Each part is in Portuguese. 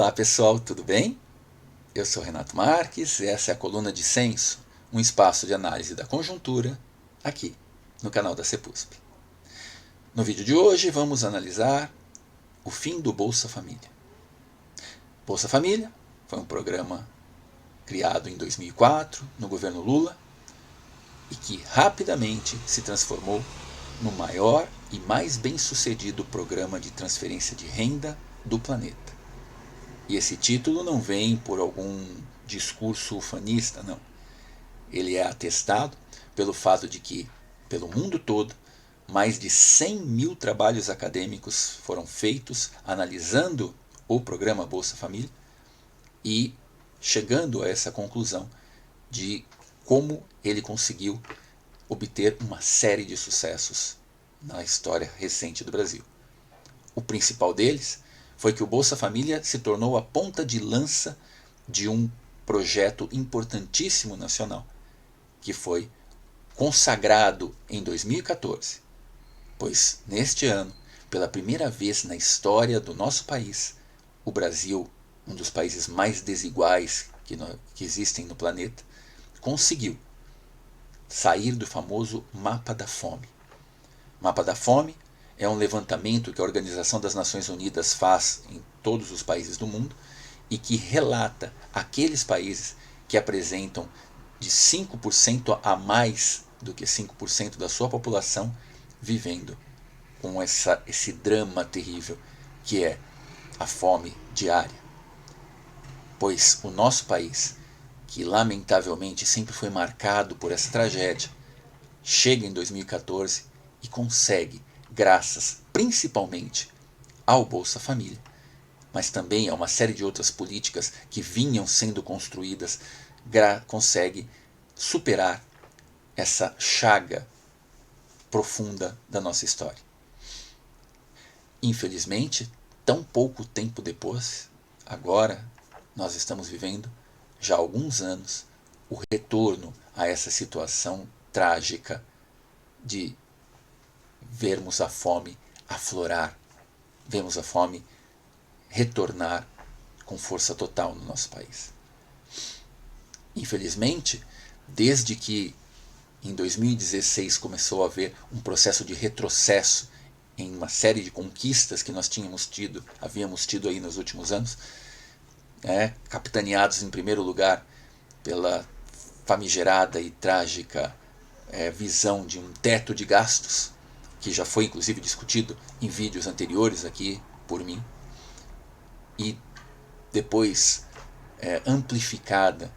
Olá pessoal, tudo bem? Eu sou Renato Marques e essa é a coluna de Censo, um espaço de análise da conjuntura, aqui no canal da CEPUSP. No vídeo de hoje vamos analisar o fim do Bolsa Família. Bolsa Família foi um programa criado em 2004 no governo Lula e que rapidamente se transformou no maior e mais bem-sucedido programa de transferência de renda do planeta. E esse título não vem por algum discurso ufanista, não. Ele é atestado pelo fato de que, pelo mundo todo, mais de 100 mil trabalhos acadêmicos foram feitos analisando o programa Bolsa Família e chegando a essa conclusão de como ele conseguiu obter uma série de sucessos na história recente do Brasil. O principal deles foi que o Bolsa Família se tornou a ponta de lança de um projeto importantíssimo nacional, que foi consagrado em 2014, pois neste ano, pela primeira vez na história do nosso país, o Brasil, um dos países mais desiguais que existem no planeta, conseguiu sair do famoso Mapa da Fome. Mapa da Fome é um levantamento que a Organização das Nações Unidas faz em todos os países do mundo e que relata aqueles países que apresentam de 5% a mais do que 5% da sua população vivendo com esse drama terrível que é a fome diária. Pois o nosso país, que lamentavelmente sempre foi marcado por essa tragédia, chega em 2014 e consegue, graças principalmente ao Bolsa Família, mas também a uma série de outras políticas que vinham sendo construídas, consegue superar essa chaga profunda da nossa história. Infelizmente, tão pouco tempo depois, agora nós estamos vivendo, já há alguns anos, o retorno a essa situação trágica de vermos a fome aflorar, vemos a fome retornar com força total no nosso país. Infelizmente, desde que em 2016 começou a haver um processo de retrocesso em uma série de conquistas que nós havíamos tido aí nos últimos anos, capitaneados em primeiro lugar pela famigerada e trágica visão de um teto de gastos, que já foi inclusive discutido em vídeos anteriores aqui por mim, e depois amplificada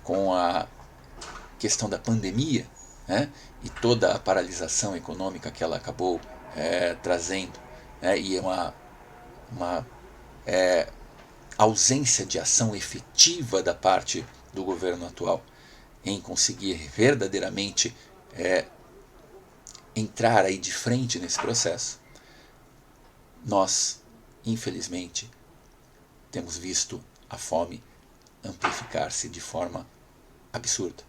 com a questão da pandemia, e toda a paralisação econômica que ela acabou trazendo, e uma ausência de ação efetiva da parte do governo atual em conseguir verdadeiramente entrar aí de frente nesse processo, nós, infelizmente, temos visto a fome amplificar-se de forma absurda.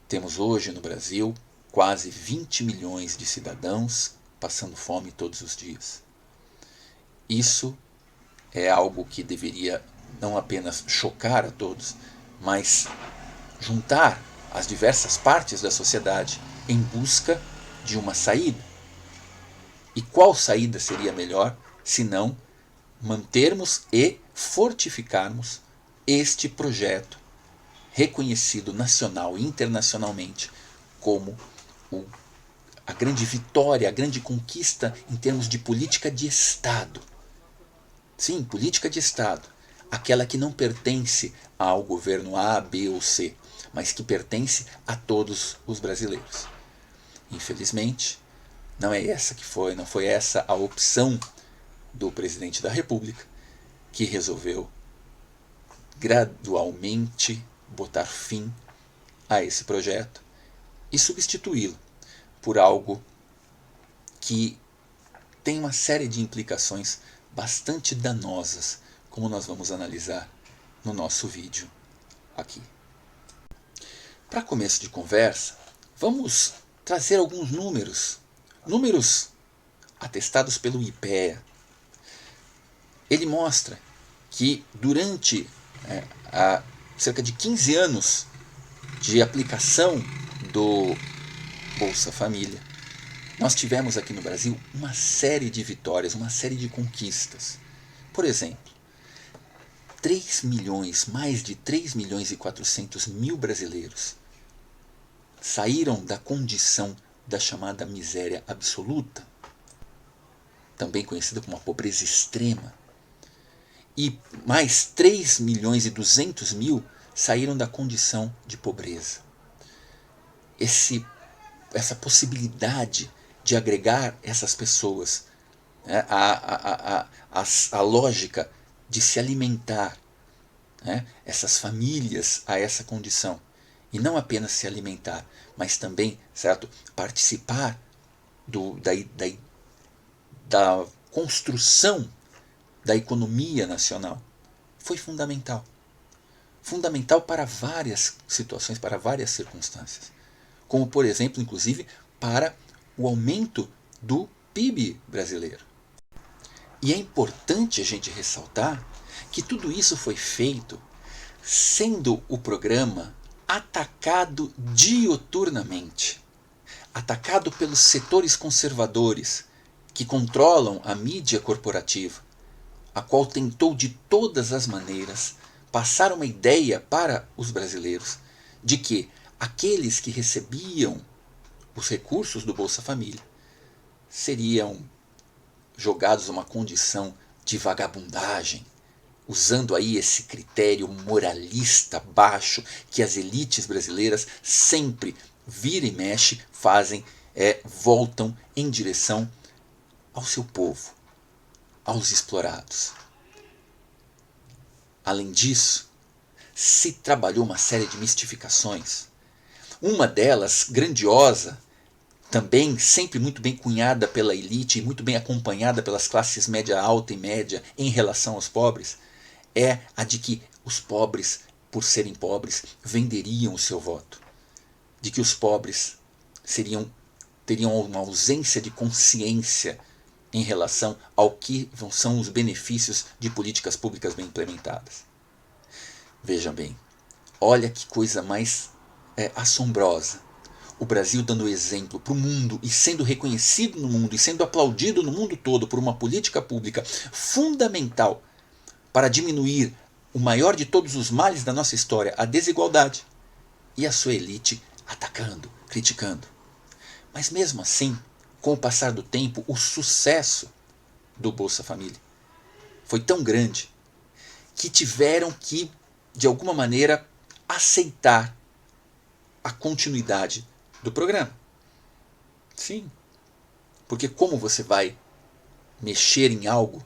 Temos hoje no Brasil quase 20 milhões de cidadãos passando fome todos os dias. Isso é algo que deveria não apenas chocar a todos, mas juntar as diversas partes da sociedade em busca de uma saída. E qual saída seria melhor se não mantermos e fortificarmos este projeto reconhecido nacional e internacionalmente como a grande vitória, a grande conquista em termos de política de Estado. Sim, política de Estado. Aquela que não pertence ao governo A, B ou C, mas que pertence a todos os brasileiros. Infelizmente, não foi essa a opção do presidente da República, que resolveu gradualmente botar fim a esse projeto e substituí-lo por algo que tem uma série de implicações bastante danosas, como nós vamos analisar no nosso vídeo aqui. Para começo de conversa, vamos trazer alguns números atestados pelo IPEA. ele mostra que durante cerca de 15 anos de aplicação do Bolsa Família, nós tivemos aqui no Brasil uma série de vitórias, uma série de conquistas. Por exemplo, 3 milhões, mais de 3 milhões e 400 mil brasileiros saíram da condição da chamada miséria absoluta, também conhecida como a pobreza extrema, e mais 3 milhões e 200 mil saíram da condição de pobreza. Essa possibilidade de agregar essas pessoas, né, a lógica de se alimentar, né, essas famílias a essa condição, e não apenas se alimentar, mas também, certo, participar da construção da economia nacional, foi fundamental. Fundamental para várias situações, para várias circunstâncias. Como, por exemplo, inclusive, para o aumento do PIB brasileiro. E é importante a gente ressaltar que tudo isso foi feito sendo o programa atacado diuturnamente, atacado pelos setores conservadores que controlam a mídia corporativa, a qual tentou de todas as maneiras passar uma ideia para os brasileiros de que aqueles que recebiam os recursos do Bolsa Família seriam jogados a uma condição de vagabundagem, usando aí esse critério moralista baixo que as elites brasileiras sempre vira e mexe fazem, voltam em direção ao seu povo, aos explorados. Além disso, se trabalhou uma série de mistificações. Uma delas, grandiosa, também sempre muito bem cunhada pela elite e muito bem acompanhada pelas classes média alta e média em relação aos pobres, é a de que os pobres, por serem pobres, venderiam o seu voto. De que os pobres teriam uma ausência de consciência em relação ao que são os benefícios de políticas públicas bem implementadas. Vejam bem, olha que coisa mais assombrosa. O Brasil dando exemplo para o mundo e sendo reconhecido no mundo e sendo aplaudido no mundo todo por uma política pública fundamental para diminuir o maior de todos os males da nossa história, a desigualdade, e a sua elite atacando, criticando. Mas mesmo assim, com o passar do tempo, o sucesso do Bolsa Família foi tão grande que tiveram que, de alguma maneira, aceitar a continuidade do programa. Sim, porque como você vai mexer em algo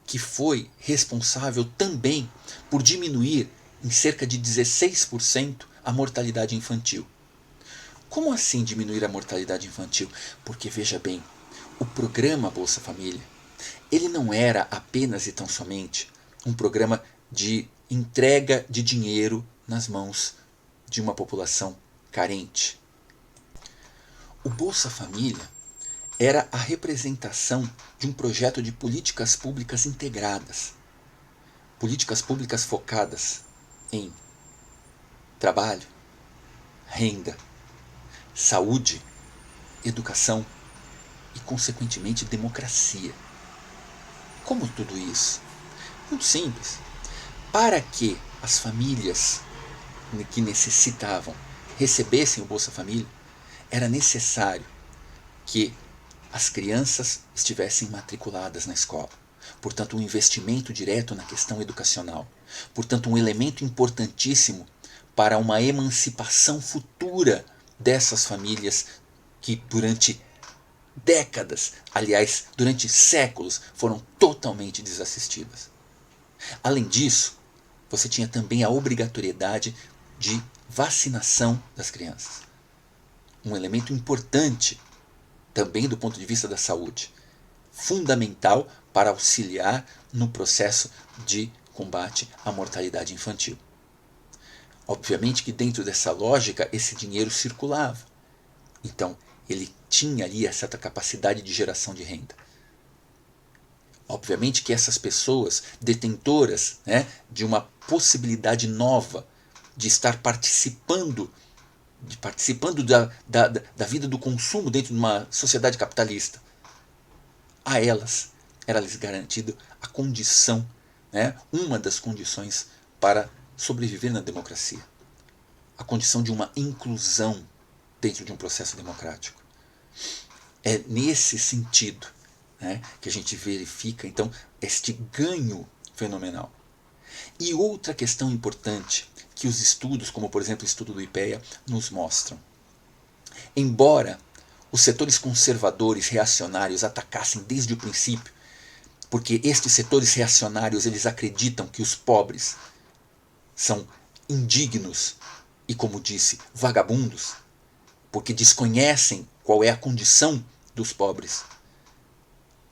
que foi responsável também por diminuir em cerca de 16% a mortalidade infantil? Como assim diminuir a mortalidade infantil? Porque, veja bem, o programa Bolsa Família, ele não era apenas e tão somente um programa de entrega de dinheiro nas mãos de uma população carente. O Bolsa Família era a representação de um projeto de políticas públicas integradas. Políticas públicas focadas em trabalho, renda, saúde, educação e, consequentemente, democracia. Como tudo isso? Muito simples. Para que as famílias que necessitavam recebessem o Bolsa Família, era necessário que as crianças estivessem matriculadas na escola. Portanto, um investimento direto na questão educacional. Portanto, um elemento importantíssimo para uma emancipação futura dessas famílias que durante décadas, aliás, durante séculos, foram totalmente desassistidas. Além disso, você tinha também a obrigatoriedade de vacinação das crianças. Um elemento importante também do ponto de vista da saúde, fundamental para auxiliar no processo de combate à mortalidade infantil. Obviamente que dentro dessa lógica esse dinheiro circulava. Então ele tinha ali essa capacidade de geração de renda. Obviamente que essas pessoas detentoras, né, de uma possibilidade nova de estar participando da vida do consumo dentro de uma sociedade capitalista, a elas era-lhes garantida a condição, né, uma das condições para sobreviver na democracia, a condição de uma inclusão dentro de um processo democrático. É nesse sentido, né, que a gente verifica então este ganho fenomenal. E outra questão importante que os estudos, como por exemplo o estudo do IPEA, nos mostram. Embora os setores conservadores, reacionários, atacassem desde o princípio, porque estes setores reacionários eles acreditam que os pobres são indignos e, como disse, vagabundos, porque desconhecem qual é a condição dos pobres.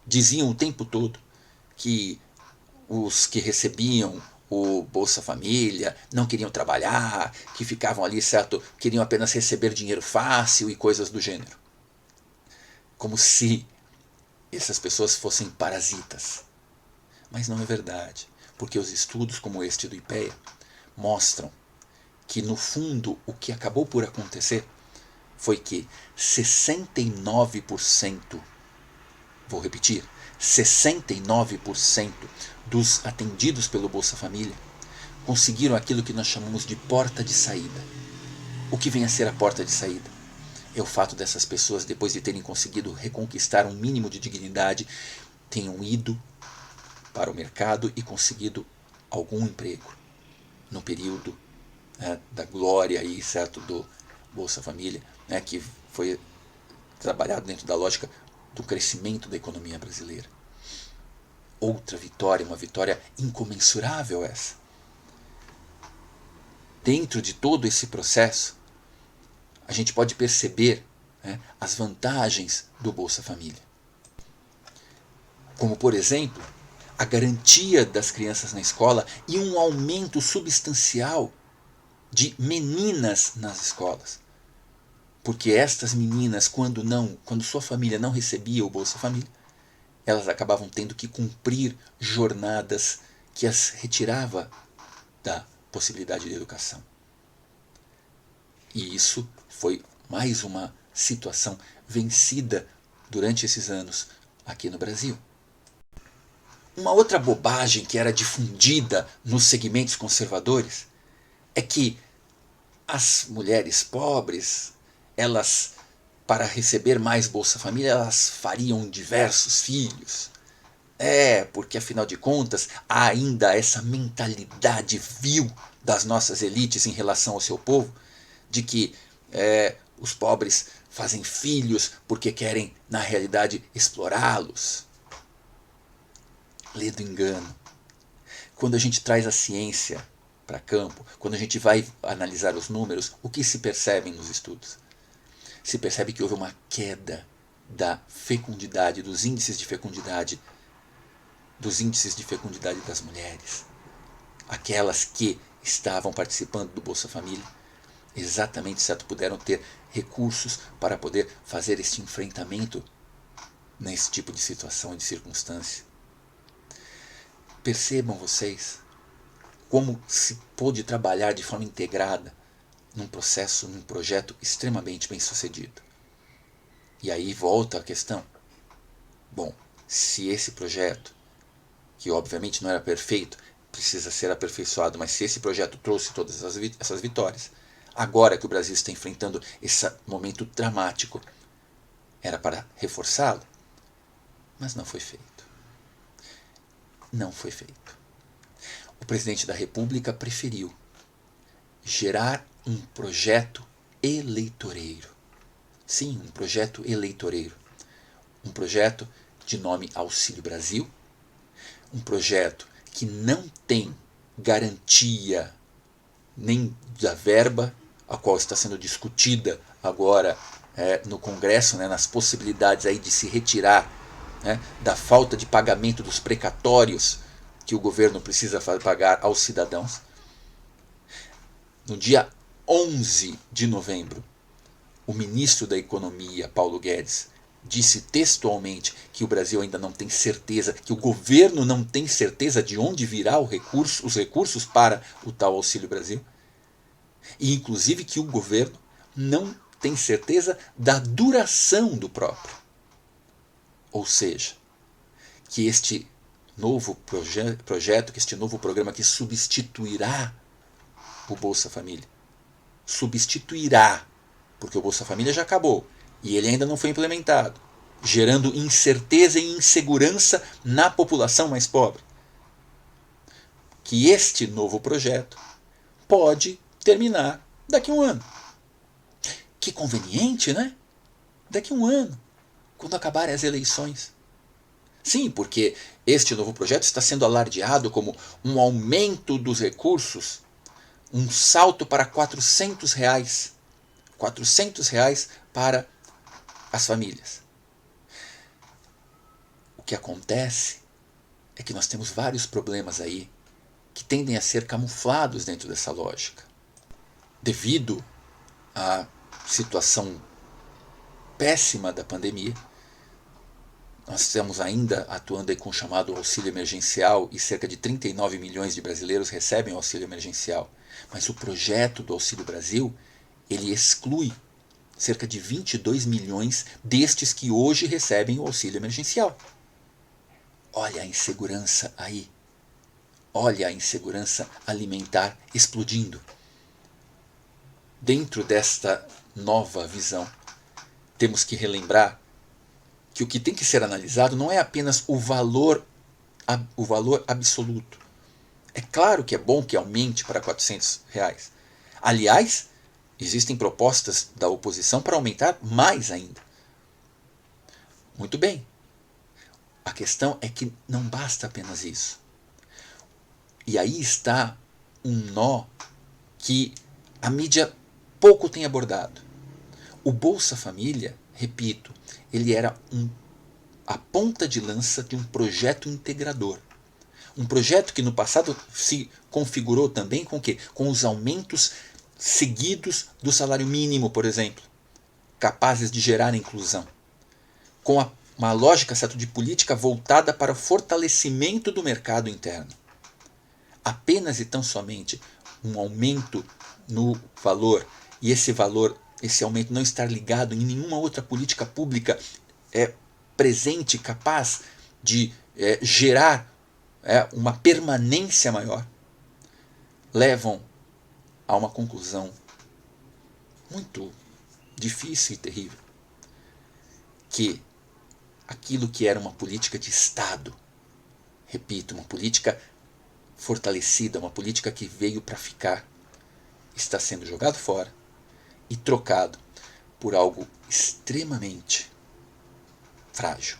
Diziam o tempo todo que os que recebiam o Bolsa Família não queriam trabalhar, que ficavam ali, certo, queriam apenas receber dinheiro fácil e coisas do gênero. Como se essas pessoas fossem parasitas. Mas não é verdade, porque os estudos como este do IPEA mostram que, no fundo, o que acabou por acontecer foi que 69%, vou repetir, 69% dos atendidos pelo Bolsa Família conseguiram aquilo que nós chamamos de porta de saída. O que vem a ser a porta de saída? É o fato dessas pessoas, depois de terem conseguido reconquistar um mínimo de dignidade, tenham ido para o mercado e conseguido algum emprego no período, né, da glória aí, certo, do Bolsa Família, né, que foi trabalhado dentro da lógica do crescimento da economia brasileira. Outra vitória, uma vitória incomensurável essa. Dentro de todo esse processo, a gente pode perceber, né, as vantagens do Bolsa Família. Como, por exemplo, a garantia das crianças na escola e um aumento substancial de meninas nas escolas. Porque estas meninas, quando sua família não recebia o Bolsa Família, elas acabavam tendo que cumprir jornadas que as retirava da possibilidade de educação. E isso foi mais uma situação vencida durante esses anos aqui no Brasil. Uma outra bobagem que era difundida nos segmentos conservadores é que as mulheres pobres, elas, para receber mais Bolsa Família, elas fariam diversos filhos. Porque afinal de contas, há ainda essa mentalidade vil das nossas elites em relação ao seu povo, de que os pobres fazem filhos porque querem, na realidade, explorá-los. Ledo engano. Quando a gente traz a ciência para campo, quando a gente vai analisar os números, o que se percebe nos estudos? Se percebe que houve uma queda da fecundidade, dos índices de fecundidade das mulheres. Aquelas que estavam participando do Bolsa Família, exatamente, certo, puderam ter recursos para poder fazer este enfrentamento nesse tipo de situação e de circunstância. Percebam vocês como se pôde trabalhar de forma integrada num processo, num projeto extremamente bem sucedido. E aí volta a questão. Bom, se esse projeto, que obviamente não era perfeito, precisa ser aperfeiçoado, mas se esse projeto trouxe todas essas vitórias, agora que o Brasil está enfrentando esse momento dramático, era para reforçá-lo? Mas não foi feito. Não foi feito. O presidente da República preferiu gerar um projeto eleitoreiro. Sim, um projeto eleitoreiro. Um projeto de nome Auxílio Brasil. Um projeto que não tem garantia nem da verba, a qual está sendo discutida agora no Congresso, nas possibilidades aí de se retirar, da falta de pagamento dos precatórios que o governo precisa pagar aos cidadãos. No dia 11 de novembro, o ministro da Economia, Paulo Guedes, disse textualmente que o Brasil ainda não tem certeza, que o governo não tem certeza de onde virá os recursos para o tal Auxílio Brasil. E inclusive que o governo não tem certeza da duração do próprio. Ou seja, que este novo projeto, que este novo programa que substituirá o Bolsa Família, substituirá, porque o Bolsa Família já acabou e ele ainda não foi implementado, gerando incerteza e insegurança na população mais pobre. Que este novo projeto pode terminar daqui a um ano. Que conveniente, né? Daqui a um ano, quando acabarem as eleições. Sim, porque este novo projeto está sendo alardeado como um aumento dos recursos, um salto para R$ 400. R$ 400 para as famílias. O que acontece é que nós temos vários problemas aí que tendem a ser camuflados dentro dessa lógica. Devido à situação péssima da pandemia, nós estamos ainda atuando aí com o chamado auxílio emergencial e cerca de 39 milhões de brasileiros recebem o auxílio emergencial. Mas o projeto do Auxílio Brasil, ele exclui cerca de 22 milhões destes que hoje recebem o auxílio emergencial. Olha a insegurança aí. Olha a insegurança alimentar explodindo. Dentro desta nova visão, temos que relembrar que o que tem que ser analisado não é apenas o valor absoluto. É claro que é bom que aumente para R$ 400. Aliás, existem propostas da oposição para aumentar mais ainda. Muito bem. A questão é que não basta apenas isso. E aí está um nó que a mídia pouco tem abordado. O Bolsa Família, repito, ele era a ponta de lança de um projeto integrador. Um projeto que no passado se configurou também com o quê? Com os aumentos seguidos do salário mínimo, por exemplo, capazes de gerar inclusão. Com uma lógica certo, de política voltada para o fortalecimento do mercado interno. Apenas e tão somente um aumento no valor, e esse aumento não estar ligado em nenhuma outra política pública presente, capaz de gerar uma permanência maior, levam a uma conclusão muito difícil e terrível, que aquilo que era uma política de Estado, repito, uma política fortalecida, uma política que veio para ficar, está sendo jogado fora e trocado por algo extremamente frágil.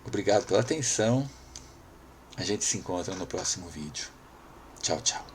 Obrigado pela atenção. A gente se encontra no próximo vídeo. Tchau, tchau.